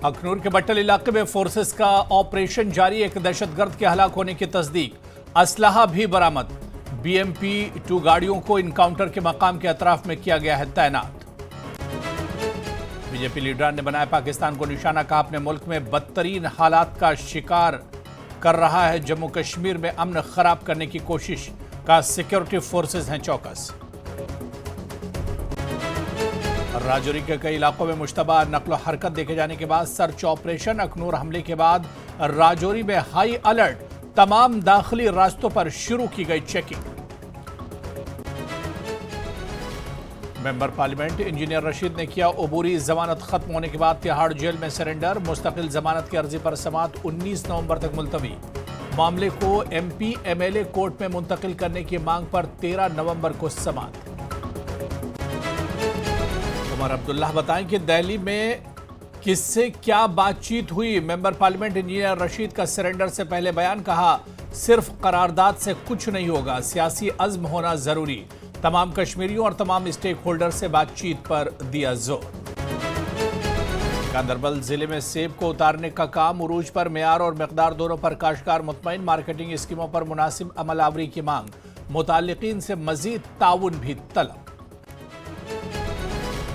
अखनूर के बट्टल इलाके में फोर्सेस का ऑपरेशन जारी, एक दहशतगर्द के हलाक होने की तस्दीक, असलहा भी बरामद। बीएमपी 2 गाड़ियों को इनकाउंटर के मकाम के अतराफ में किया गया है तैनात। बीजेपी लीडर ने बनाया पाकिस्तान को निशाना, कहा अपने मुल्क में बदतरीन हालात का शिकार कर रहा है जम्मू कश्मीर में अमन खराब करने की कोशिश, का सिक्योरिटी फोर्सेस हैं चौकस। राजौरी के कई इलाकों में मुश्तबा नकलो हरकत देखे जाने के बाद सर्च ऑपरेशन। अखनूर हमले के बाद राजौरी में हाई अलर्ट, तमाम दाखिली रास्तों पर शुरू की गई checking. Member parliament engineer Rashid ने किया अबूरी, जमानत खत्म होने के बाद तिहाड़ जेल में सरेंडर। मुस्तकिल जमानत की अर्जी पर समाअत 19 नवंबर तक मुलतवी। मामले को एमपी एमएलए कोर्ट में मुंतकिल करने की मांग पर 13 नवंबर को समाअत। उमर अब्दुल्लाह बताएं कि दिल्ली में किससे क्या बातचीत हुई। मेंबर पार्लियामेंट इंजीनियर रशीद का सरेंडर से पहले बयान, कहा सिर्फ करारदाद से कुछ नहीं होगा, सियासी अज़्म होना जरूरी। तमाम कश्मीरियों और तमाम स्टेक होल्डर से बातचीत पर दिया जोर। गांदरबल जिले में सेब को उतारने का काम उरूज पर, मेयार और मकदार दोनों पर काश्तकार मुतमईन। मार्केटिंग स्कीमों पर मुनासिब अमल आवरी की मांग, मुताल्लिकीन से मजीद ताउन भी तलब।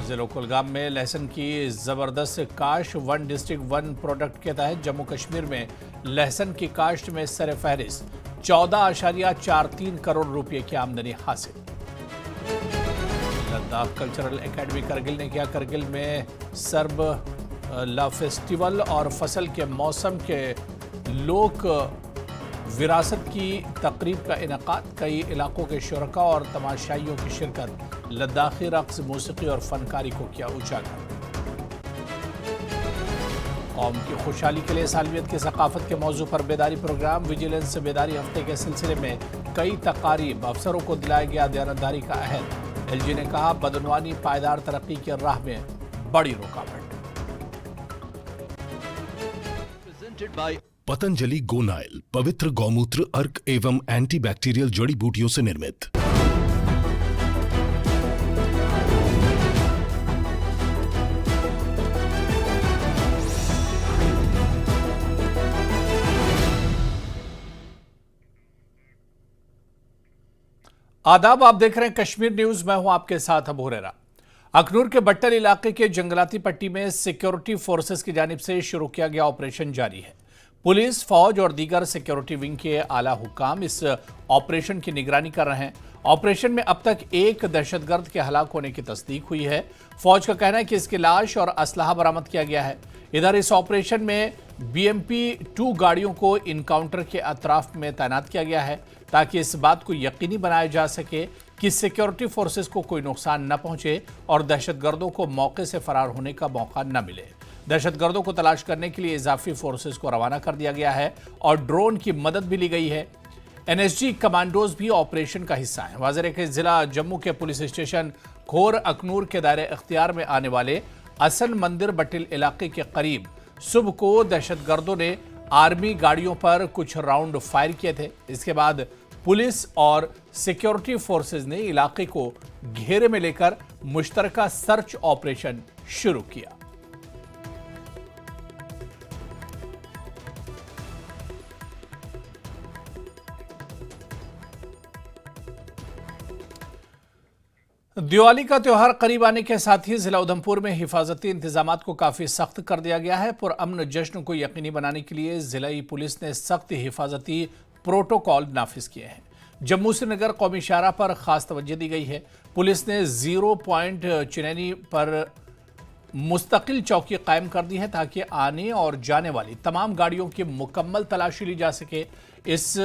जिला कुलगाम में लहसुन की जबरदस्त काश्त, 1 डिस्ट्रिक्ट 1 प्रोडक्ट के तहत जम्मू कश्मीर में लहसुन की काश्त में सर फहरिस्त, 14.43 करोड़ रुपए की आमदनी हासिल। लद्दाख कल्चरल एकेडमी करगिल ने किया करगिल में सर्ब ला फेस्टिवल और फसल के मौसम के लोक विरासत की तकरीब का इनेकाद। कई इलाकों के शुरका और तमाशाइयों की शिरकत। लद्दाखी रक्स, मौसीकी और फनकारी को किया उजागर। कौम की खुशहाली के लिए सालवियत की सकाफत के मौजू पर बेदारी प्रोग्राम। विजिलेंस बेदारी हफ्ते के सिलसिले में कई तकारीब, अफसरों को दिलाया गया दयानतदारी का अहद। एलजी ने कहा बदनवानी पायदार तरक्की की राह में बड़ी रुकावट। पतंजलि गोनाइल पवित्र गौमूत्र, अर्क एवं एंटीबैक्टीरियल जड़ी बूटियों से निर्मित। आदाब, आप देख रहे हैं कश्मीर न्यूज, मैं हूं आपके साथ अबू हुरैरा। अखनूर के बट्टल इलाके के जंगलाती पट्टी में सिक्योरिटी फोर्सेस की जानिब से शुरू किया गया ऑपरेशन जारी है। पुलिस, फौज और दीगर सिक्योरिटी विंग के आला हुकाम इस ऑपरेशन की निगरानी कर रहे हैं। ऑपरेशन में अब तक एक दहशतगर्द के हलाक होने की तस्दीक हुई है। फौज का कहना है कि इसकी लाश और असलहा बरामद किया गया है। इधर इस ऑपरेशन में बीएमपी 2 गाड़ियों को इनकाउंटर के अतराफ में तैनात किया गया है, ताकि इस बात को यकीनी बनाया जा सके कि सिक्योरिटी फोर्सेस को कोई नुकसान न पहुंचे और दहशतगर्दों को मौके से फरार होने का मौका न मिले। दहशतगर्दों को तलाश करने के लिए इजाफी फोर्सेस को रवाना कर दिया गया है और ड्रोन की मदद भी ली गई है। एनएसजी कमांडोज भी ऑपरेशन का हिस्सा हैं। वाज़ेह के जिला जम्मू के पुलिस स्टेशन खोर अखनूर के दायरे इख्तियार में आने वाले असन मंदिर बट्टिल इलाके के करीब सुबह को दहशतगर्दों ने आर्मी गाड़ियों पर कुछ राउंड फायर किए थे। इसके बाद पुलिस और सिक्योरिटी फोर्सेस ने इलाके को घेरे में लेकर मुश्तरका सर्च ऑपरेशन शुरू किया। दिवाली का त्यौहार करीब आने के साथ ही जिला उधमपुर में हिफाजती इंतजामात को काफी सख्त कर दिया गया है। पुरअमन जश्न को यकीनी बनाने के लिए जिलाई पुलिस ने सख्त हिफाजती प्रोटोकॉल नाफिज किए हैं। जम्मू श्रीनगर कौमी शाहराह पर खास तवज्जो दी गई है। पुलिस ने 0 पॉइंट चिनैनी पर मुस्तकिल चौकी कायम कर दी है, ताकि आने और जाने वाली तमाम गाड़ियों की मुकम्मल तलाशी ली जा सके। इस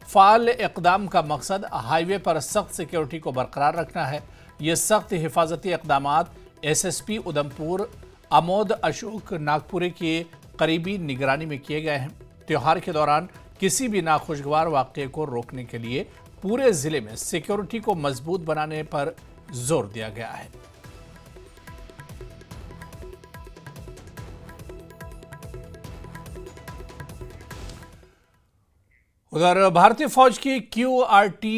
फाल इक़दाम का मकसद हाईवे पर सख्त सिक्योरिटी को बरकरार रखना है। ये सख्त हिफाजती इक़दामात एसएसपी उधमपुर अमोद अशोक नागपुरे की करीबी निगरानी में किए गए हैं। त्यौहार के दौरान किसी भी नाखुशगवार वाक़े को रोकने के लिए पूरे जिले में सिक्योरिटी को मजबूत बनाने पर जोर दिया गया है। उधर भारतीय फौज की QRT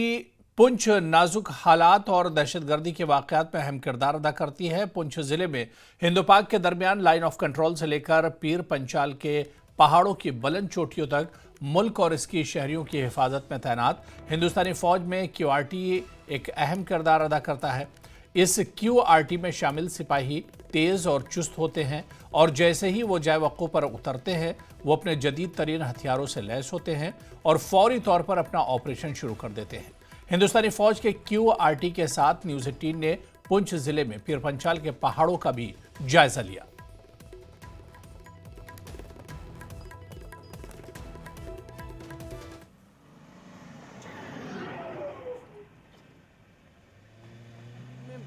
पुंछ नाजुक हालात और दहशतगर्दी के वाकयात में अहम किरदार अदा करती है। पुंछ जिले में हिंदू-पाक के दरमियान लाइन ऑफ कंट्रोल से लेकर पीर पंचाल के पहाड़ों की बुलंद चोटियों तक मुल्क और इसकी शहरियों की हिफाजत में तैनात हिंदुस्तानी फौज में क्यूआरटी एक अहम किरदार अदा करता है। इस क्यूआरटी में शामिल सिपाही तेज और चुस्त होते हैं और जैसे ही वो जाए वक़्फ़ों पर उतरते हैं वो अपने जदीद तरीन हथियारों से लैस होते हैं और फौरी तौर पर अपना ऑपरेशन शुरू कर देते हैं। हिंदुस्तानी फौज के क्यूआरटी के साथ न्यूज़ 18 ने पुंछ जिले में पीर पंचाल के पहाड़ों का भी जायजा लिया।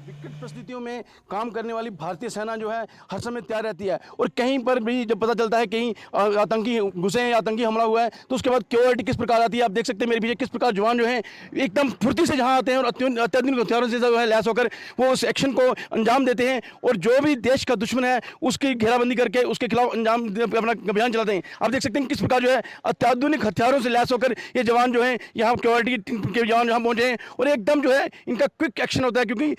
विकट परिस्थितियों में काम करने वाली भारतीय सेना जो है हर समय तैयार रहती है और कहीं पर भी जब पता चलता है कहीं आतंकी घुसे हैं या आतंकी हमला हुआ है तो उसके बाद क्यूआरटी किस प्रकार आती है। आप देख सकते हैं मेरे पीछे किस प्रकार जवान जो हैं एकदम फुर्ती से जहां आते हैं और अत्याधुनिक हथियारों से जो है लैस होकर वो उस एक्शन को अंजाम देते हैं और जो भी देश का दुश्मन है उसकी घेराबंदी करके उसके खिलाफ अंजाम अपना अभियान चलाते हैं। आप देख सकते हैं किस प्रकार जो है अत्याधुनिक हथियारों से लैस होकर ये जवान जो है यहाँ क्यूआरटी के जवान यहाँ पहुंचे हैं और एकदम जो है इनका क्विक एक्शन होता है क्योंकि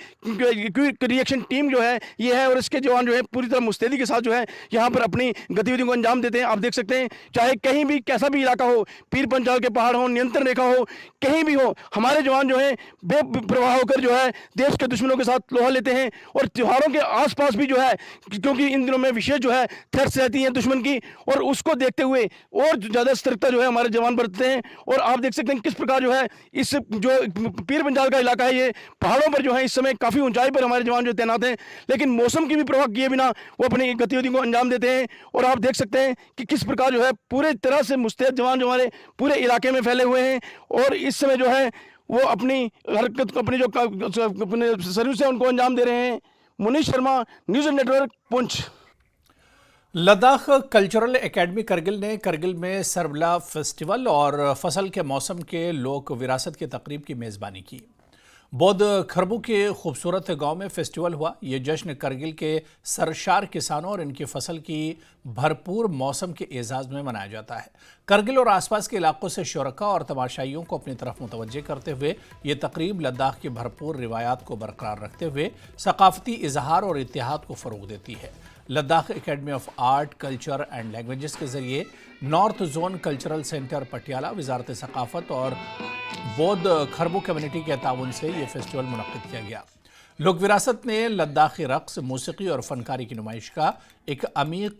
रिएक्शन टीम जो है ये है और इसके जवान जो है पूरी तरह मुस्तैदी के साथ जो है यहाँ पर अपनी गतिविधियों को अंजाम देते हैं। आप देख सकते हैं चाहे कहीं भी कैसा भी इलाका हो, पीर पंचाल के पहाड़ हो, नियंत्रण रेखा हो, कहीं भी हो, हमारे जवान जो है बेप्रवाह होकर जो है देश के दुश्मनों के साथ लोहा लेते हैं और त्योहारों के आसपास भी जो है क्योंकि इन दिनों में विशेष जो है थ्रेट्स रहती हैं दुश्मन की और उसको देखते हुए और ज़्यादा सतर्कता जो है हमारे जवान बरतते हैं। और आप देख सकते हैं किस प्रकार जो है इस जो पीर पंचाल का इलाका है ये पहाड़ों पर जो है इस समय काफ़ी ऊंचाई पर हमारे जवान जो तैनात हैं लेकिन मौसम की भी परवाह किए बिना वो अपनी गतिविधियों को अंजाम देते हैं। और आप देख सकते हैं कि किस प्रकार जो है पूरे तरह से मुस्तैद जवान जो हमारे पूरे इलाके में फैले हुए हैं और इस समय जो है वो अपनी हरकत अपनी जो अपने सर्विस है उनको अंजाम दे रहे हैं। Munish Sharma, news network, Poonch. Ladakh cultural academy Kargil ने करगिल में सरबला फेस्टिवल और फसल के मौसम के लोक विरासत की तकरीब की मेज़बानी की। बौद्ध खरबू के खूबसूरत गांव में फेस्टिवल हुआ। ये जश्न करगिल के सरशार किसानों और इनकी फसल की भरपूर मौसम के एजाज में मनाया जाता है। करगिल और आसपास के इलाकों से शुरका और तमाशाइयों को अपनी तरफ मुतवज्जे करते हुए ये तकरीब लद्दाख की भरपूर रिवायात को बरकरार रखते हुए सकाफती इजहार और इत्तेहाद को फ़रोग देती है। Ladakh academy of art, culture and languages के जरिए north zone cultural centre Patiala, वजारत सकाफत और बौद्ध खरबू कम्युनिटी के ताउन से ये फेस्टिवल मुनक्किद किया गया। लोक विरासत ने लद्दाखी रक्स, मौसीकी और फनकारी की नुमाइश का एक अमीक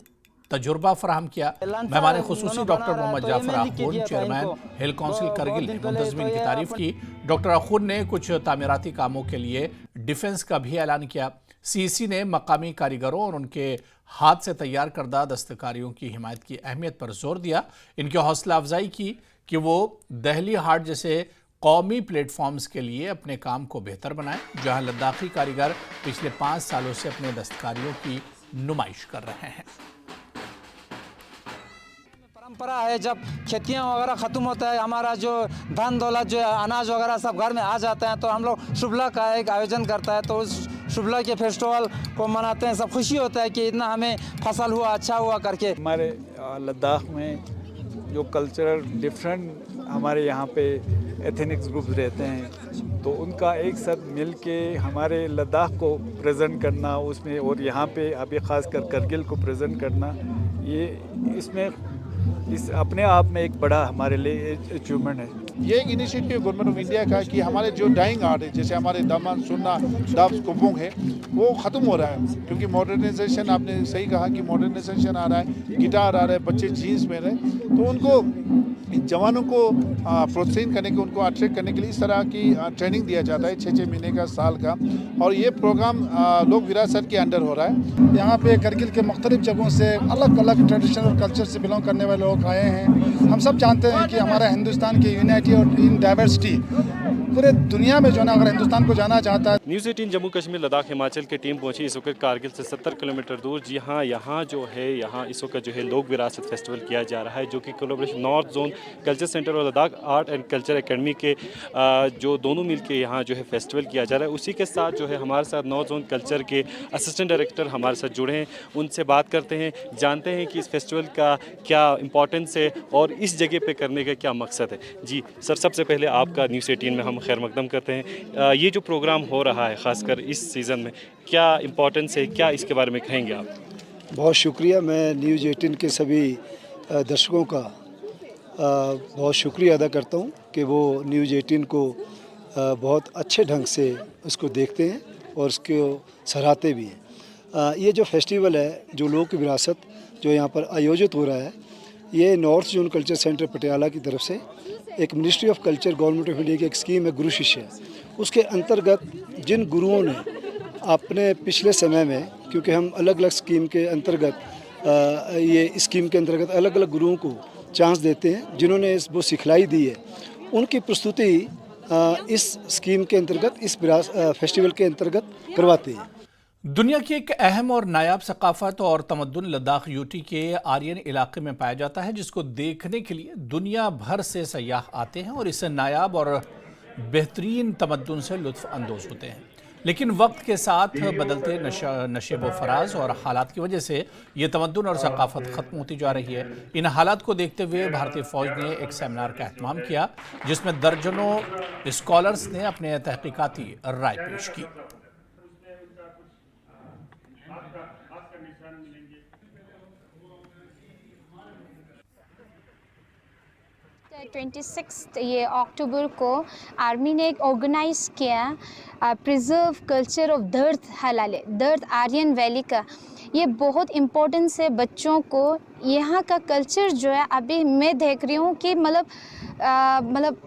तजुर्बा फराहम किया। मेहमान खुसूसी डॉक्टर मोहम्मद जाफर आखून, चेयरमैन हिल काउंसिल करगिल ने मुंतज़मीन की तारीफ की। डॉक्टर आखून ने कुछ तामीराती कामों के लिए डिफेंस का भी ऐलान किया। सीसी ने मकामी कारीगरों और उनके हाथ से तैयार करदा दस्तकारियों की हिमायत की अहमियत पर जोर दिया। इनकी हौसला अफजाई की कि वो दहली हाट जैसे कौमी प्लेटफॉर्म्स के लिए अपने काम को बेहतर बनाएं, जहां लद्दाखी कारीगर पिछले 5 सालों से अपने दस्तकारियों की नुमाइश कर रहे हैं। परंपरा है जब खेतियाँ वगैरह ख़त्म होता है, हमारा जो धन दौलत जो है अनाज वगैरह सब घर में आ जाते हैं तो हम लोग शुभला का एक आयोजन करता है तो उस शुभला के फेस्टिवल को मनाते हैं। सब खुशी होता है कि इतना हमें फसल हुआ, अच्छा हुआ करके। हमारे लद्दाख में जो कल्चरल डिफरेंट हमारे यहाँ पे एथनिक्स ग्रुप्स रहते हैं तो उनका एक साथ मिल के हमारे लद्दाख को प्रेजेंट करना उसमें और यहाँ पे अभी ख़ासकर करगिल को प्रेजेंट करना ये इसमें इस अपने आप में एक बड़ा हमारे लिए अचीवमेंट है। ये एक इनिशिएटिव गवर्नमेंट ऑफ इंडिया का कि हमारे जो डाइंग आर्ट है जैसे हमारे दमन, सुन्ना, डब्स, कुपोंग है वो ख़त्म हो रहा है क्योंकि मॉडर्नाइजेशन, आपने सही कहा कि मॉडर्नाइजेशन आ रहा है, गिटार आ रहा है, बच्चे जीन्स में रहे तो उनको जवानों को प्रोत्साहित करने के, उनको अट्रैक्ट करने के लिए इस तरह की ट्रेनिंग दिया जाता है 6-6 महीने का, साल का। और ये प्रोग्राम लोक विरासत के अंडर हो रहा है। यहाँ पे करगिल के मुख्तलिफ जगहों से अलग अलग ट्रेडिशन और कल्चर से बिलोंग करने वाले लोग आए हैं। हम सब जानते हैं कि हमारा हिंदुस्तान की यूनिटी और इन डाइवर्सिटी पूरे दुनिया में जो है अगर हिंदुस्तान को जाना चाहता है। न्यूज़ 18 जम्मू कश्मीर, लद्दाख, हिमाचल की टीम पहुंची इस वक्त कारगिल से 70 किलोमीटर दूर। जी हाँ, यहाँ जो है यहाँ इस वक्त जो है लोक विरासत फेस्टिवल किया जा रहा है जो कि collaboration North Zone culture centre और Ladakh art and culture academy के जो दोनों मिल के यहाँ जो है फेस्टिवल किया जा रहा है। उसी के साथ जो है हमारे साथ नॉर्थ जोन कल्चर के असिस्टेंट डायरेक्टर हमारे साथ जुड़े हैं, उनसे बात करते हैं, जानते हैं कि इस फेस्टिवल का क्या इंपॉर्टेंस है और इस जगह पे करने का क्या मकसद है। जी सर, सबसे पहले आपका न्यूज़ 18 में हम खैर मकदम करते हैं। ये जो प्रोग्राम हो रहा है ख़ासकर इस सीज़न में, क्या इम्पोर्टेंस है, क्या इसके बारे में कहेंगे आप? बहुत शुक्रिया। मैं न्यूज़ 18 के सभी दर्शकों का बहुत शुक्रिया अदा करता हूं कि वो न्यूज़ 18 को बहुत अच्छे ढंग से उसको देखते हैं और उसको सराहते भी हैं। ये जो फेस्टिवल है, जो लोक विरासत जो यहाँ पर आयोजित हो रहा है, ये north Zone culture centre Patiala की तरफ से एक ministry of culture government of India की एक स्कीम है गुरु शिष्य। उसके अंतर्गत जिन गुरुओं ने अपने पिछले समय में, क्योंकि हम अलग अलग स्कीम के अंतर्गत ये स्कीम के अंतर्गत अलग अलग गुरुओं को चांस देते हैं जिन्होंने वो सिखलाई दी है, उनकी प्रस्तुति इस स्कीम के अंतर्गत इस फेस्टिवल के अंतर्गत करवाते हैं। दुनिया की एक अहम और नायाब सकाफत और तमद्दुन लद्दाख यूटी के आर्यन इलाके में पाया जाता है, जिसको देखने के लिए दुनिया भर से सयाह आते हैं और इस नायाब और बेहतरीन तमद्दुन से लुत्फ अंदोज होते हैं। लेकिन वक्त के साथ बदलते नशेब व फराज और हालात की वजह से ये तमद्दुन और सकाफत ख़त्म होती जा रही है। इन हालात को देखते हुए भारतीय फ़ौज ने एक सेमिनार का एहतमाम किया, जिसमें दर्जनों स्कॉलर्स ने अपने तहकीकाती राय पेश की। 26 ये अक्टूबर को आर्मी ने एक ऑर्गेनाइज किया प्रिजर्व कल्चर ऑफ दर्द हलाले, दर्द आर्यन वैली का। ये बहुत इम्पोर्टेंस है बच्चों को। यहाँ का कल्चर जो है अभी मैं देख रही हूँ कि मतलब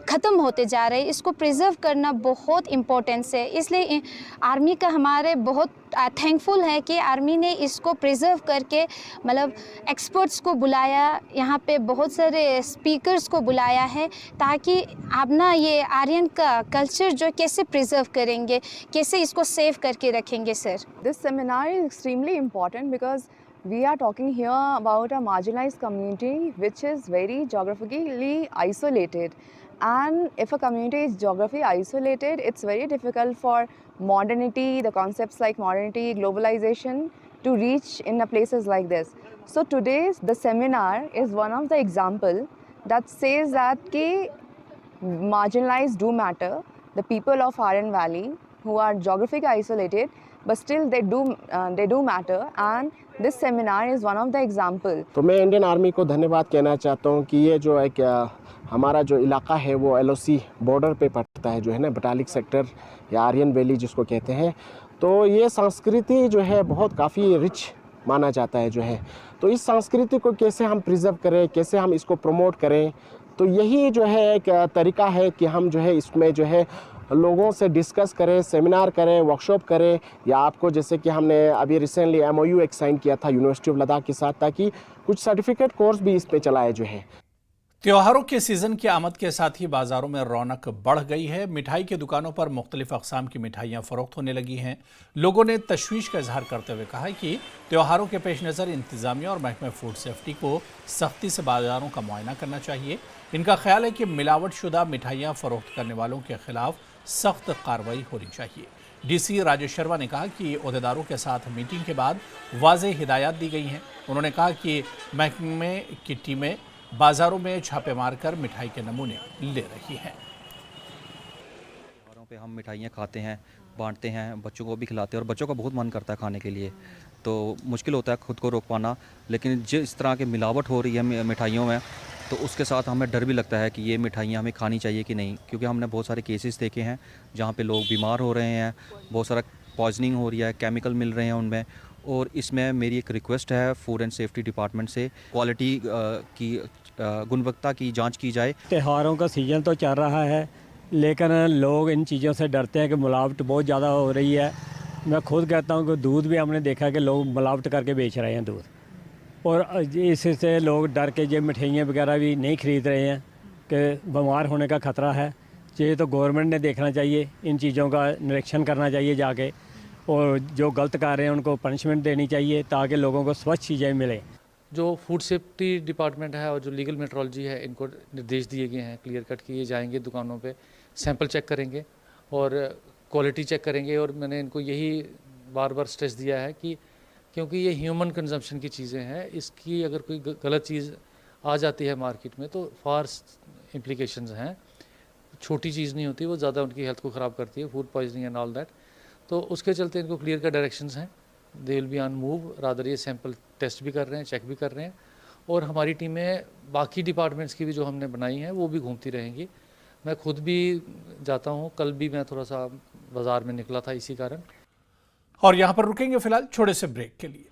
ख़त्म होते जा रहे हैं। इसको प्रिजर्व करना बहुत इम्पोर्टेंस है, इसलिए आर्मी का हमारे बहुत थैंकफुल है कि आर्मी ने इसको प्रिजर्व करके मतलब एक्सपर्ट्स को बुलाया, यहाँ पे बहुत सारे स्पीकर्स को बुलाया है, ताकि आप ना ये आर्यन का कल्चर जो कैसे प्रिजर्व करेंगे, कैसे इसको सेव करके रखेंगे। Sir, this seminar is extremely important because we are talking here about a marginalized community which is very geographically isolated, and if a community is geographically isolated, it's very difficult for modernity, the concepts like modernity, globalization to reach in places like this. So today's the seminar is one of the example that says that ki marginalized do matter. The people of Aryan Valley who are geographically isolated, but still they do matter, and this seminar is one of the example. तो मैं Indian army को धन्यवाद कहना चाहता हूँ कि ये जो है क्या हमारा जो इलाका है वो LOC बॉर्डर पे पड़ता है, जो है ना बटालिक सेक्टर या आर्यन वैली जिसको कहते हैं। तो ये संस्कृति जो है बहुत काफ़ी रिच माना जाता है जो है। तो इस संस्कृति को कैसे हम प्रिजर्व करें, कैसे हम इसको प्रमोट करें, तो यही जो है एक तरीका है कि हम जो है इसमें जो है लोगों से डिस्कस करें, सेमिनार करें, वर्कशॉप करें, या आपको जैसे कि हमने अभी रिसेंटली MOU एक साइन किया था यूनिवर्सिटी ऑफ लद्दाख के साथ, ताकि कुछ सर्टिफिकेट कोर्स भी इस पे चलाए जो है। त्योहारों के सीजन की आमद के साथ ही बाजारों में रौनक बढ़ गई है। मिठाई की दुकानों पर मुख्तलिफ अक़साम की मिठाइयाँ फ़रोख्त होने लगी हैं। लोगों ने तशवीश का इजहार करते हुए कहा कि त्योहारों के पेश नज़र इंतज़ामिया और महकमे फूड सेफ्टी को सख्ती से बाजारों का मुआयना करना चाहिए। इनका ख्याल है कि मिलावट शुदा मिठाइयाँ फ़रोख्त करने वालों के खिलाफ सख्त कार्रवाई होनी चाहिए। DC राजेश शर्मा ने कहा कि ओहदेदारों के साथ मीटिंग के बाद वाज़ेह हिदायत दी गई हैं। उन्होंने कहा कि महकमे की टीमें बाज़ारों में छापे मारकर मिठाई के नमूने ले रही हैं। त्योहारों पे हम मिठाइयाँ खाते हैं, बांटते हैं, बच्चों को भी खिलाते हैं, और बच्चों का बहुत मन करता है खाने के लिए, तो मुश्किल होता है खुद को रोक पाना। लेकिन जिस तरह की मिलावट हो रही है मिठाइयों में, तो उसके साथ हमें डर भी लगता है कि ये मिठाइयाँ हमें खानी चाहिए कि नहीं, क्योंकि हमने बहुत सारे केसेस देखे हैं जहाँ पे लोग बीमार हो रहे हैं, बहुत सारा पॉइजनिंग हो रही है, केमिकल मिल रहे हैं उनमें। और इसमें मेरी एक रिक्वेस्ट है फूड एंड सेफ्टी डिपार्टमेंट से, क्वालिटी की गुणवत्ता की जांच की जाए। त्योहारों का सीज़न तो चल रहा है, लेकिन लोग इन चीज़ों से डरते हैं कि मिलावट बहुत ज़्यादा हो रही है। मैं खुद कहता हूँ कि दूध भी हमने देखा कि लोग मिलावट करके बेच रहे हैं दूध, और इससे लोग डर के ये मिठाइयाँ वगैरह भी नहीं ख़रीद रहे हैं कि बीमार होने का ख़तरा है। ये तो गवर्नमेंट ने देखना चाहिए, इन चीज़ों का निरीक्षण करना चाहिए जाके, और जो गलत कर रहे हैं उनको पनिशमेंट देनी चाहिए ताकि लोगों को स्वच्छ चीज़ें मिलें। जो फूड सेफ्टी डिपार्टमेंट है और जो लीगल मेट्रोलॉजी है, इनको निर्देश दिए गए हैं क्लियर कट किए जाएंगे, दुकानों पे सैंपल चेक करेंगे और क्वालिटी चेक करेंगे। और मैंने इनको यही बार बार स्ट्रेस दिया है कि क्योंकि ये ह्यूमन कंजम्पशन की चीज़ें हैं, इसकी अगर कोई गलत चीज़ आ जाती है मार्केट में तो फार इम्प्लीकेशंस हैं। छोटी चीज़ नहीं होती, वो ज़्यादा उनकी हेल्थ को ख़राब करती है, food poisoning and all that. तो उसके चलते इनको क्लियर का डायरेक्शंस हैं, they will be on move, rather ये सैंपल टेस्ट भी कर रहे हैं, चेक भी कर रहे हैं। और हमारी टीमें बाकी डिपार्टमेंट्स की भी जो हमने बनाई हैं वो भी घूमती रहेंगी। मैं खुद भी जाता हूँ, कल भी मैं थोड़ा सा बाज़ार में निकला था इसी कारण। और यहां पर रुकेंगे फिलहाल छोटे से ब्रेक के लिए।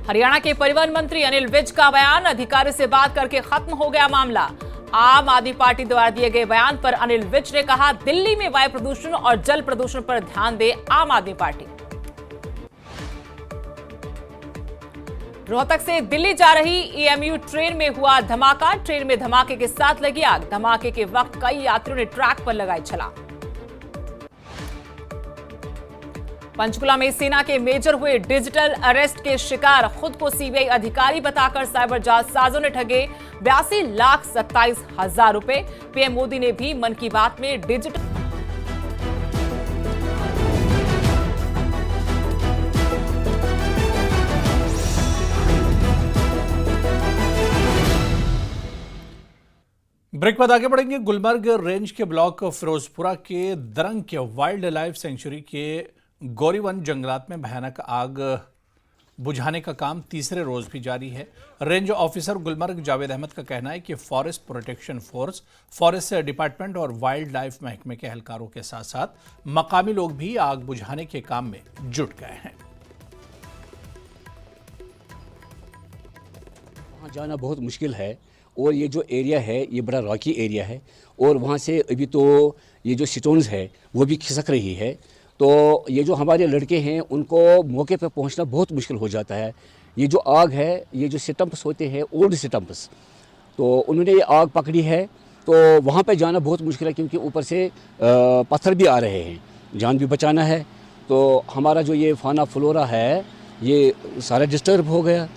हरियाणा के परिवहन मंत्री अनिल विज का बयान, अधिकारी से बात करके खत्म हो गया मामला। आम आदमी पार्टी द्वारा दिए गए बयान पर अनिल विज ने कहा, दिल्ली में वायु प्रदूषण और जल प्रदूषण पर ध्यान दे आम आदमी पार्टी। रोहतक से दिल्ली जा रही EMU ट्रेन में हुआ धमाका, ट्रेन में धमाके के साथ लगी आग। धमाके के वक्त कई यात्रियों ने ट्रैक पर लगाई छलांग। पंचकुला में सेना के मेजर हुए डिजिटल अरेस्ट के शिकार, खुद को CBI अधिकारी बताकर साइबर जालसाजों ने ठगे 82,27,000 रुपए। PM मोदी ने भी मन की बात में डिजिटल ब्रेक बाद आगे बढ़ेंगे। गुलमर्ग रेंज के ब्लॉक फिरोजपुरा के दरंग के वाइल्ड लाइफ सेंचुरी के गौरीवन जंगलात में भयानक आग बुझाने का काम तीसरे रोज भी जारी है। रेंज ऑफिसर गुलमर्ग जावेद अहमद का कहना है कि forest protection force, forest department और वाइल्ड लाइफ महकमे के एहलकारों के साथ साथ मकामी लोग भी आग बुझाने के काम में जुट गए हैं। वहाँ जाना बहुत मुश्किल है और ये जो एरिया है ये बड़ा रॉकी एरिया है और वहाँ से अभी तो ये जो स्टोन्स है वो भी खिसक रही है। तो ये जो हमारे लड़के हैं उनको मौके पर पहुंचना बहुत मुश्किल हो जाता है। ये जो आग है, ये जो स्टम्प्स होते हैं ओल्ड स्टम्प्स, तो उन्होंने ये आग पकड़ी है तो वहाँ पे जाना बहुत मुश्किल है क्योंकि ऊपर से पत्थर भी आ रहे हैं, जान भी बचाना है। तो हमारा जो ये फाना फ्लोरा है ये सारा डिस्टर्ब हो गया,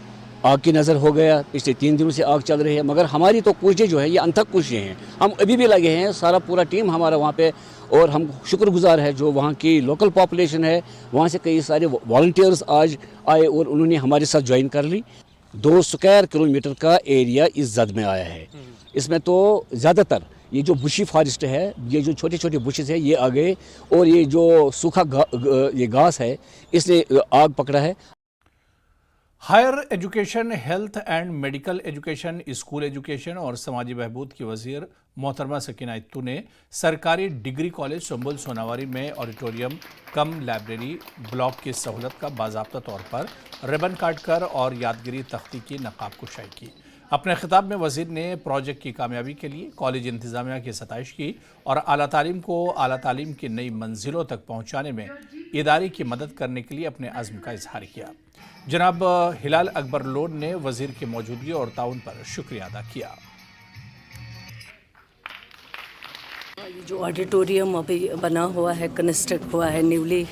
आग की नज़र हो गया। पिछले 3 दिनों से आग चल रही है मगर हमारी तो कोशिशें जो है ये अनथक कोशिशें हैं, हम अभी भी लगे हैं, सारा पूरा टीम हमारा वहाँ पे। और हम शुक्रगुजार है जो वहाँ की लोकल पॉपुलेशन है, वहाँ से कई सारे वॉलंटियर्स आज आए और उन्होंने हमारे साथ ज्वाइन कर ली। 2 स्क्वायर किलोमीटर का एरिया इस जद में आया है। इसमें तो ज़्यादातर ये जो बुशी फॉरेस्ट है, ये जो छोटे छोटे बुशेस है ये आ गए और ये जो सूखा ये घास है इसने आग पकड़ा है। Higher education, health and medical education, school education और समाजी बहबूद की वजीर मोहतरमा सकीना इत्तू ने सरकारी डिग्री कॉलेज संबुल सोनावारी में ऑडिटोरियम कम लाइब्रेरी ब्लॉक की सहूलत का बाज़ाब्ता तौर पर रिबन काटकर और यादगिरी तख्ती की नकाब कुशाई की। अपने खिताब में वजीर ने प्रोजेक्ट की कामयाबी के लिए कॉलेज इंतजामिया की सताइश की और आला तालीम को आला तालीम की नई मंजिलों तक पहुँचाने में इदारे की मदद करने के लिए अपने अज़्म का इजहार किया। जनाब हिलाल अकबर लोन ने वजीर की मौजूदगी और ताउन पर शुक्रिया अदा किया। ये जो ऑडिटोरियम अभी बना हुआ है, कंस्ट्रक्ट हुआ है, न्यूली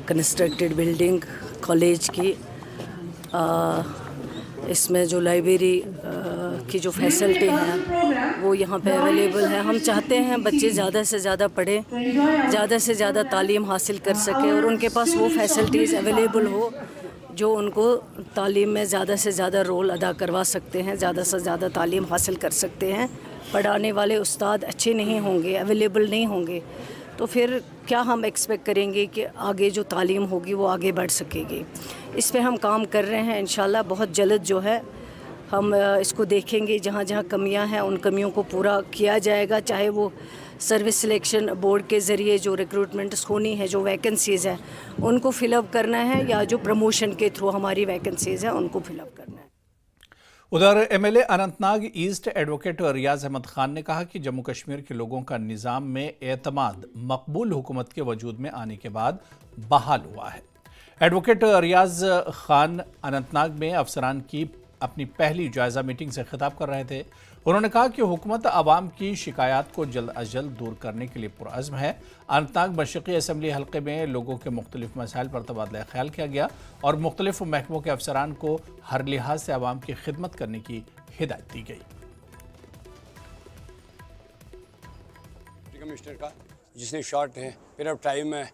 कंस्ट्रक्टेड बिल्डिंग कॉलेज की, इसमें जो लाइब्रेरी की जो फैसिलिटी है वो यहाँ पे अवेलेबल है। हम चाहते हैं बच्चे ज़्यादा से ज़्यादा पढ़ें, ज़्यादा से ज़्यादा तालीम हासिल कर सकें और उनके पास वो फैसिलिटीज़ अवेलेबल हो जो उनको तालीम में ज़्यादा से ज़्यादा रोल अदा करवा सकते हैं, ज़्यादा से ज़्यादा तालीम हासिल कर सकते हैं। पढ़ाने वाले उस्ताद अच्छे नहीं होंगे, अवेलेबल नहीं होंगे, तो फिर क्या हम एक्सपेक्ट करेंगे कि आगे जो तालीम होगी वो आगे बढ़ सकेगी। इस पे हम काम कर रहे हैं। इंशाल्लाह बहुत जल्द जो है हम इसको देखेंगे, जहाँ जहाँ कमियां हैं उन कमियों को पूरा किया जाएगा, चाहे वो सर्विस सिलेक्शन बोर्ड के ज़रिए जो रिक्रूटमेंट्स होनी है, जो वैकेंसीज़ हैं उनको फिलअप करना है, या जो प्रमोशन के थ्रू हमारी वैकेंसीज़ हैं उनको फिलअप करना है। उधर MLA अनंतनाग ईस्ट एडवोकेट रियाज अहमद खान ने कहा कि जम्मू कश्मीर के लोगों का निज़ाम में एतमाद मकबूल हुकूमत के वजूद में आने के बाद बहाल हुआ है। एडवोकेट रियाज खान अनंतनाग में अफसरान की अपनी पहली जायज़ा मीटिंग से खिताब कर रहे थे। उन्होंने कहा कि हुकूमत आवाम की शिकायत को जल्द अज जल्द दूर करने के लिए पुरअज़्म है। अनंतनाग मशरक़ी असम्बली हल्के में लोगों के मुख्तलिफ मसाइल पर तबादला ख्याल किया गया और मुख्तलिफ महकमों के अफसरान को हर लिहाज से आवाम की खिदमत करने की हिदायत दी गई। कमिश्नर का, जिसने शॉर्ट पीरियड ऑफ टाइम में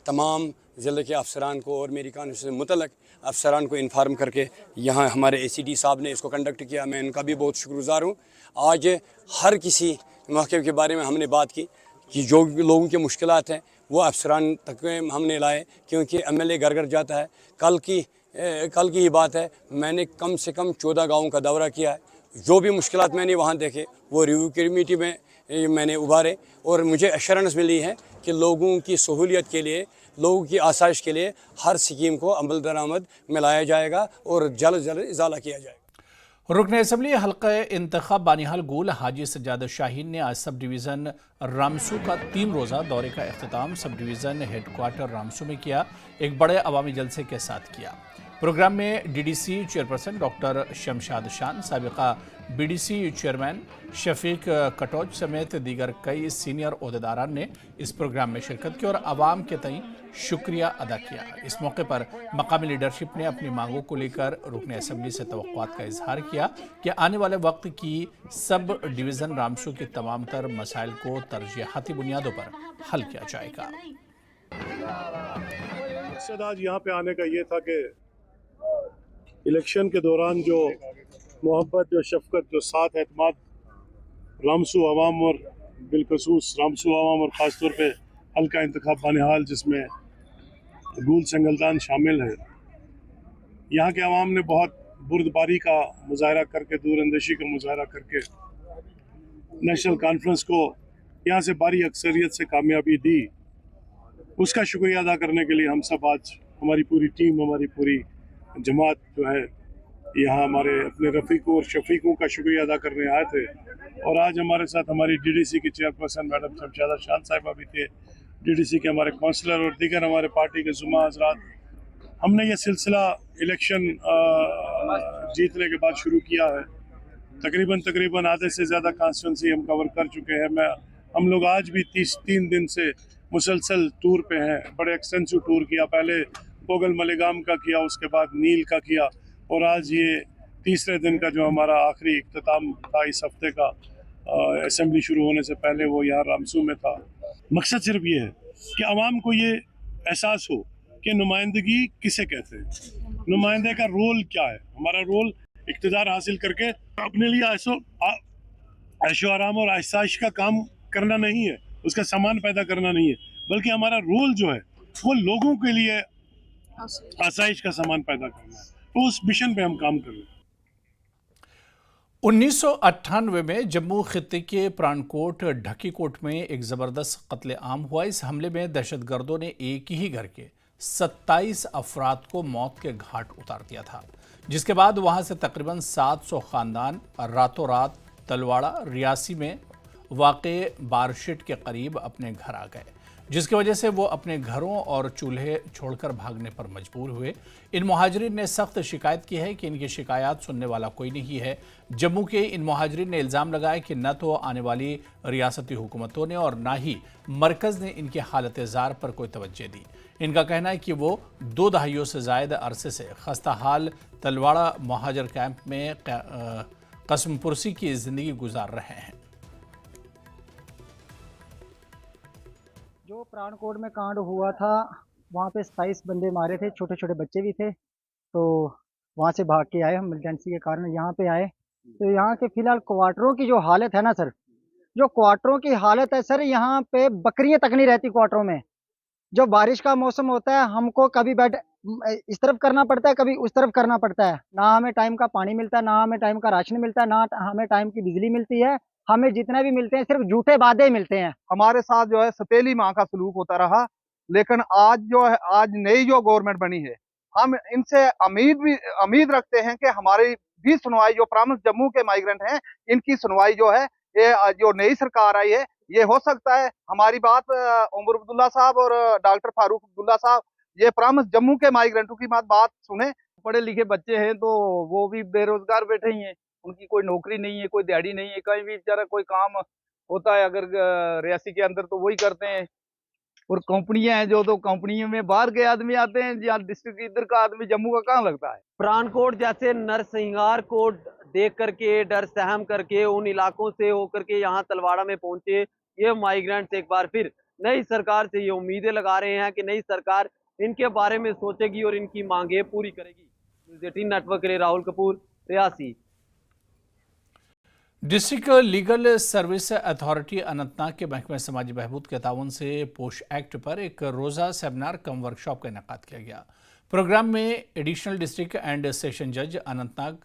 तमाम ज़िले के अफसरान को और मेरी कॉन्स्टिट्यूंसी से मुतल्लिक़ अफसरान को इन्फॉर्म करके यहाँ हमारे ACD साहब ने इसको कंडक्ट किया। मैं इनका भी बहुत शुक्रगुज़ार हूँ। आज हर किसी मौक़े के बारे में हमने बात की कि जो लोगों की मुश्किलात हैं वो अफसरान तक हमने लाए, क्योंकि MLA घर घर जाता है। कल की ही बात है, मैंने कम से कम 14 गाँवों का दौरा किया है। जो भी मुश्किलात मैंने वहाँ देखे वो रिव्यू कमेटी में मैंने उभारे और मुझे एश्योरेंस मिली है कि लोगों की सहूलियत के लिए, लोगों की आसाइश के लिए हर स्कीम को अमल दरामद में लाया जाएगा और जल्द जल्द इजाला किया जाएगा। रुकन असम्बली हल्का इंतखाब बानिहाल गुल हाजी सज्जाद शाहीन ने आज सब डिवीज़न रामसू का 3 रोज़ा दौरे का अख्तिताम सब डिवीज़न हेडक्वार्टर रामसू में किया, एक बड़े अवामी जलसे के साथ किया। प्रोग्राम में DDC चेयरपर्सन डॉक्टर शमशाद शान, साबिका BDC चेयरमैन शफीक कटौज समेत दीगर कई सीनियर ओहदेदारान ने इस प्रोग्राम में शिरकत की और आवाम के तई शुक्रिया अदा किया। इस मौके पर मकामी लीडरशिप ने अपनी मांगों को लेकर रुकन असम्बली से तवक्कुआत का इजहार किया कि आने वाले वक्त की सब डिवीज़न रामसू के तमाम तर मसाइल को तरजीहाती बुनियादों पर हल किया जाएगा। आज यहाँ पे आने का ये था कि इलेक्शन के दौरान जो मोहब्बत, जो शफकत, जो साथ एतमाद रामसू आवाम और बिलखसूस रामसू आवाम और ख़ासतौर पे हल्का इंतखाब बानिहाल जिसमें गूल संगलदान शामिल है, यहाँ के आवाम ने बहुत बुर्दबारी का मुजाहरा करके, दूरअंदेशी का मुजाहरा करके नेशनल कॉन्फ्रेंस को यहाँ से भारी अक्सरियत से कामयाबी दी। उसका शुक्रिया अदा करने के लिए हम सब आज, हमारी पूरी टीम, हमारी पूरी जमात जो है यहाँ हमारे अपने रफ़ीकों और शफीकों का शुक्रिया अदा करने आए थे। और आज हमारे साथ हमारी DDC की चेयरपर्सन मैडम शमशादा शान साहिबा भी थे, DDC के हमारे काउंसलर और दीगर हमारे पार्टी के जुमा हजरात। हमने ये सिलसिला इलेक्शन जीतने के बाद शुरू किया है। तकरीबन आधे से ज़्यादा कॉन्स्टिट्यूंसी हम कवर कर चुके हैं। हम लोग आज भी 3 दिन से मुसलसल टूर पे हैं। बड़े एक्सटेंसिव टूर किया, पहले पोगल मलेगाम का किया, उसके बाद नील का किया और आज ये तीसरे दिन का जो हमारा आखिरी इख्तिताम था इस हफ्ते का, असेंबली शुरू होने से पहले वो यहाँ रामसू में था। मकसद सिर्फ ये है कि आवाम को ये एहसास हो कि नुमाइंदगी किसे कहते हैं, नुमाइंदे का रोल क्या है। हमारा रोल इख्तिदार हासिल करके अपने लिए ऐशो आराम और आसाइश का काम करना नहीं है, उसका सामान पैदा करना नहीं है, बल्कि हमारा रोल जो है वो लोगों के लिए आसाइश का सामान पैदा करना है। तो उस मिशन पे हम काम कर रहे हैं। 1998 में जम्मू खित्ते के प्राणकोट ढकीकोट में एक ज़बरदस्त कत्ले आम हुआ। इस हमले में दहशतगर्दों ने एक ही घर के 27 अफराद को मौत के घाट उतार दिया था, जिसके बाद वहां से तकरीबन 700 ख़ानदान रातों रात तलवाड़ा रियासी में वाक़े बारशिट के करीब अपने घर आ गए, जिसकी वजह से वो अपने घरों और चूल्हे छोड़कर भागने पर मजबूर हुए। इन मुहाजिरीन ने सख्त शिकायत की है कि इनकी शिकायत सुनने वाला कोई नहीं है। जम्मू के इन मुहाजिरीन ने इल्ज़ाम लगाया कि न तो आने वाली रियासती हुकूमतों ने और ना ही मरकज़ ने इनकी हालत ज़ार पर कोई तवज्जो दी। इनका कहना है कि वो 2 दहाइयों से ज़ायद अरसे से खस्ता हाल तलवाड़ा मुहाजिर कैंप में कसमपुरसी की ज़िंदगी गुजार रहे हैं। जो प्राणकोट में कांड हुआ था वहाँ पे 27 बंदे मारे थे, छोटे छोटे बच्चे भी थे। तो वहाँ से भाग के आए हम, इमरजेंसी के कारण यहाँ पे आए। तो यहाँ के फिलहाल क्वार्टरों की जो हालत है ना सर, जो क्वार्टरों की हालत है सर, यहाँ पे बकरियाँ तक नहीं रहती क्वार्टरों में। जो बारिश का मौसम होता है, हमको कभी बेड इस तरफ करना पड़ता है, कभी उस तरफ करना पड़ता है। ना हमें टाइम का पानी मिलता है, ना हमें टाइम का राशन मिलता है, ना हमें टाइम की बिजली मिलती है। हमें जितना भी मिलते हैं सिर्फ झूठे वादे मिलते हैं। हमारे साथ जो है सतेली माँ का सलूक होता रहा, लेकिन आज जो है, आज नई जो गवर्नमेंट बनी है, हम इनसे उम्मीद रखते हैं कि हमारी भी सुनवाई, जो प्रॉमिस जम्मू के माइग्रेंट हैं, इनकी सुनवाई जो है, ये जो नई सरकार आई है, ये हो सकता है हमारी बात उमर अब्दुल्ला साहब और डॉक्टर फारूक अब्दुल्ला साहब, ये प्रॉमिस जम्मू के माइग्रेंटों की बात सुने। पढ़े लिखे बच्चे हैं तो वो भी बेरोजगार बैठे ही हैं, उनकी कोई नौकरी नहीं है, कोई दिहाड़ी नहीं है, कहीं भी बेचारा कोई काम होता है अगर रियासी के अंदर तो वही करते हैं। और कंपनियां हैं जो, तो कंपनियों में बाहर के आदमी आते हैं, यहाँ डिस्ट्रिक्ट इधर का आदमी जम्मू का कहाँ लगता है। प्राणकोट जैसे नरसिंहार कोट देख करके, डर सहम करके उन इलाकों से होकर के यहाँ तलवाड़ा में पहुंचे, ये माइग्रेंट्स एक बार फिर नई सरकार से ये उम्मीदें लगा रहे हैं कि नई सरकार इनके बारे में सोचेगी और इनकी मांगें पूरी करेगी। न्यूज़ 18 नेटवर्क के लिए Rahul Kapoor, Reasi. District legal service authority Anantnag के महकमे समाजी बहबूद के ताउन से पोश एक्ट पर एक रोज़ा सेमिनार कम वर्कशॉप का इनेकाद किया गया। प्रोग्राम में एडिशनल डिस्ट्रिक्ट एंड सेशन जज अनंतनाग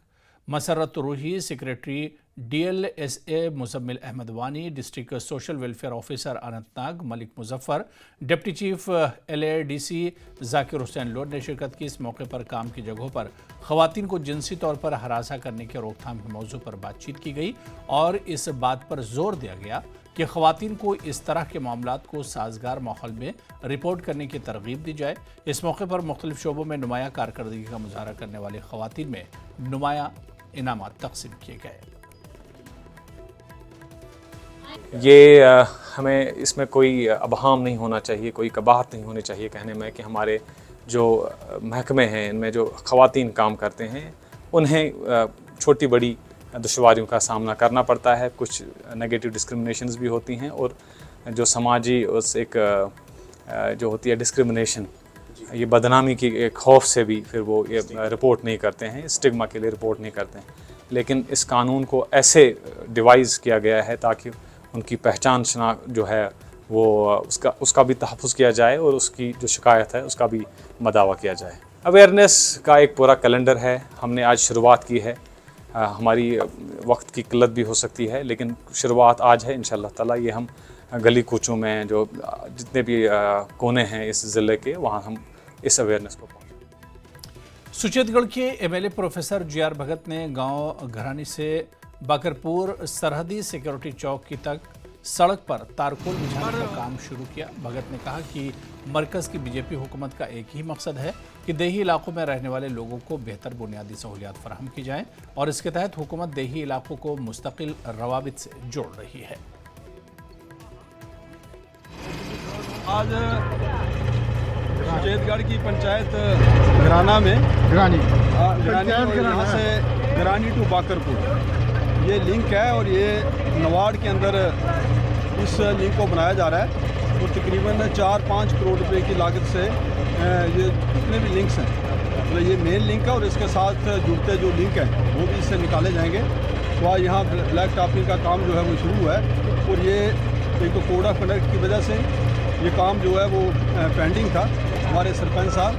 मसरत रूही, सेक्रेटरी DLSA मुजम्मिल अहमद वानी, district social welfare officer Anantnag Malik Muzaffar, deputy chief LADC Zakir Hussain load ने शिरकत की। इस मौके पर काम की जगहों पर ख़वातीन को जिनसी तौर पर हरासा करने के रोकथाम के मौजू पर बातचीत की गई और इस बात पर जोर दिया गया कि ख़वातीन को इस तरह के मामलात को साजगार माहौल में रिपोर्ट करने की तरगीब दी जाए। इस मौके पर मुख्तलिफ शोबों में नुमाया कारकर्दगी का मुजाहरा करने वाले ख़वातीन में नुमाया इनामात तकसीम किए गए। ये हमें इसमें कोई अबहाम नहीं होना चाहिए, कोई कबाहत नहीं होनी चाहिए कहने में कि हमारे जो महकमे हैं इनमें जो ख़वातीन काम करते हैं उन्हें छोटी बड़ी दुश्वारियों का सामना करना पड़ता है। कुछ नेगेटिव डिस्क्रिमिनेशंस भी होती हैं और जो समाजी उस एक जो होती है डिस्क्रिमिनेशन, ये बदनामी की एक खौफ से भी फिर वो ये रिपोर्ट नहीं करते हैं, स्टिग्मा के लिए रिपोर्ट नहीं करते हैं। लेकिन इस कानून को ऐसे डिवाइस किया गया है ताकि उनकी पहचान शनाख्त जो है वो उसका भी तहफ़्फ़ुज़ किया जाए और उसकी जो शिकायत है उसका भी मदावा किया जाए। अवेयरनेस का एक पूरा कैलेंडर है, हमने आज शुरुआत की है। हमारी वक्त की किल्लत भी हो सकती है लेकिन शुरुआत आज है इंशाअल्लाह ताला। ये हम गली कूचों में जो जितने भी कोने हैं इस ज़िले के, वहाँ हम इस अवेयरनेस को पहुँचे। सुचेतगढ़ के MLA प्रोफेसर GR भगत ने गांव घरानी से बाकरपुर सरहदी सिक्योरिटी चौकी तक सड़क पर तारकोल बिछाने का काम शुरू किया। भगत ने कहा कि मरकज़ की BJP हुकूमत का एक ही मकसद है कि देही इलाकों में रहने वाले लोगों को बेहतर बुनियादी सहूलियात फराहम की जाएं और इसके तहत हुकूमत देही इलाकों को मुस्तकिल रवाबित से जोड़ रही है। आज सुचेतगढ़ की पंचायत घराना में यहाँ से घरानी टू बाकरपुर ये लिंक है और ये नवाड़ के अंदर इस लिंक को बनाया जा रहा है और तकरीबन 4-5 करोड़ रुपए की लागत से ये जितने भी लिंक्स हैं तो ये मेन लिंक है और इसके साथ जुड़ते जो लिंक हैं वो भी इससे निकाले जाएंगे। तो आज यहाँ ब्लैक टॉपिंग का काम जो है वो शुरू हुआ है और ये एक तो कोड ऑफ कंडक्ट की वजह से ये काम जो है वो पेंडिंग था। हमारे सरपंच साहब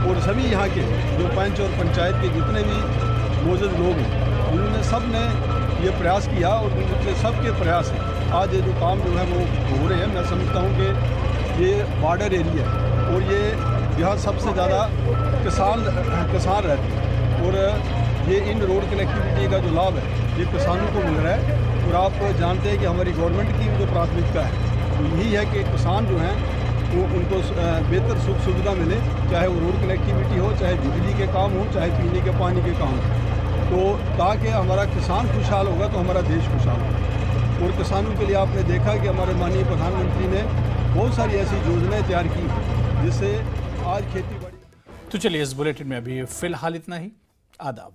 और सभी यहाँ के जो पंच और पंचायत के जितने भी मौजूद लोग हैं उन्होंने सब ने ये प्रयास किया और उनके सबके प्रयास हैं आज ये जो काम जो है वो हो रहे हैं। मैं समझता हूँ कि ये बॉर्डर एरिया है और ये यहाँ सबसे ज़्यादा किसान रहते हैं और ये इन रोड कनेक्टिविटी का जो लाभ है ये किसानों को मिल रहा है। और आप जानते हैं कि हमारी गवर्नमेंट की जो प्राथमिकता है वो यही है कि किसान जो हैं वो उनको बेहतर सुख सुविधा मिले, चाहे वो रोड कनेक्टिविटी हो, चाहे बिजली के काम हो, चाहे पीने के पानी के काम हो। तो ताकि हमारा किसान खुशहाल होगा तो हमारा देश खुशहाल होगा। और किसानों के लिए आपने देखा कि हमारे माननीय प्रधानमंत्री ने बहुत सारी ऐसी योजनाएं तैयार की जिससे आज खेती बाड़ी। तो चलिए इस बुलेटिन में अभी फिलहाल इतना ही। आदाब।